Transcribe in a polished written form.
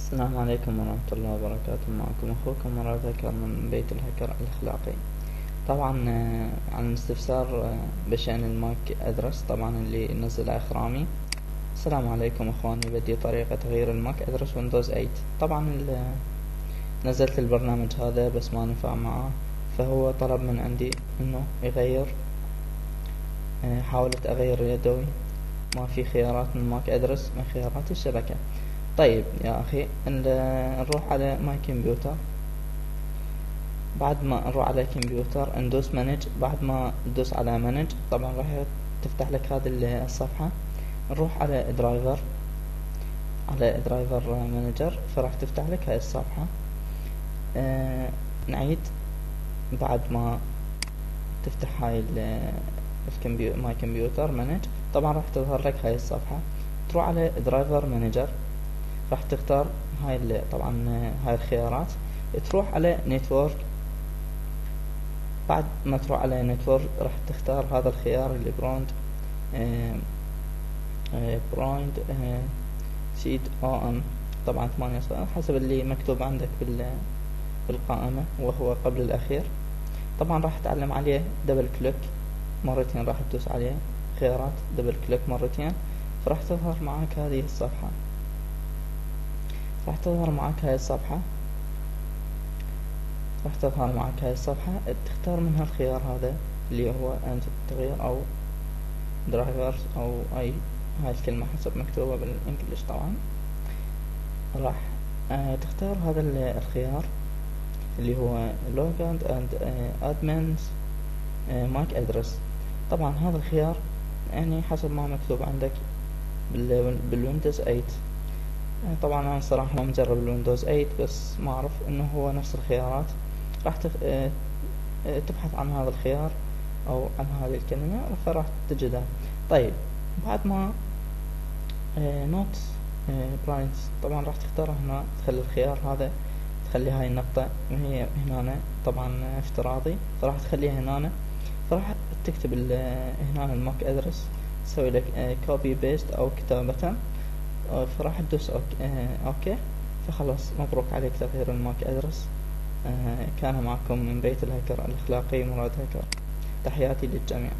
السلام عليكم ورحمة الله وبركاته. معكم أخوكم مراد هكر من بيت الهكر الأخلاقي. طبعا عن الاستفسار بشأن الماك أدرس طبعا اللي نزل أخ رامي. السلام عليكم أخواني، بدي طريقة تغيير الماك أدرس ويندوز 8. طبعا نزلت البرنامج هذا بس ما نفع معاه، فهو طلب من عندي إنه يغير. حاولت أغير يدوي، ما في خيارات من ماك أدرس من خيارات الشبكة. طيب يا أخي نروح على ماي كمبيوتر. بعد ما نروح على كمبيوتر ندوس مانج. بعد ما تدوس على مانج طبعا راح تفتح لك هذه الصفحة. نروح على درايفر، على درايفر مانجر، فراح تفتح لك هاي الصفحة. نعيد. بعد ما تفتح هاي ماي كمبيوتر مانج طبعا راح تظهر لك هاي الصفحة. تروح على درايفر مانجر، راح تختار هاي طبعا هاي الخيارات. تروح على نتورك. بعد ما تروح على نتورك راح تختار هذا الخيار اللي براند سيد ام طبعا 8 حسب اللي مكتوب عندك بالقائمة وهو قبل الأخير. طبعا راح تعلم عليه دبل كليك مرتين، راح تدوس عليه خيارات دبل كليك مرتين، فراح تظهر معك هذه الصفحة. راح تظهر معك هاي الصفحة. تختار منها الخيار هذا اللي هو أنت تغيير أو درايفرز أو أي هاي الكلمة حسب مكتوبة بالإنجليش. طبعا راح تختار هذا الخيار اللي هو login and admins MAC address. طبعا هذا الخيار يعني حسب ما مكتوب عندك بالويندوز 8. طبعا أنا صراحة ما مجرب الويندوز 8 بس ما أعرف إنه هو نفس الخيارات. راح تبحث عن هذا الخيار أو عن هذه الكلمة فراح تجدها. طيب بعد ما نوت براينز طبعا راح تختار هنا، تخلي الخيار هذا، تخلي هاي النقطة وهي هنا طبعا افتراضي، فراح تخليها هنا. فراح تكتب هنا الماك أدرس، تسوي لك كوبي بيست أو كتابة، فراح تدوس اوكي. فخلاص مبروك عليك تغيير الماك ادرس. كان معكم من بيت الهكر الاخلاقي مراد هكر. تحياتي للجميع.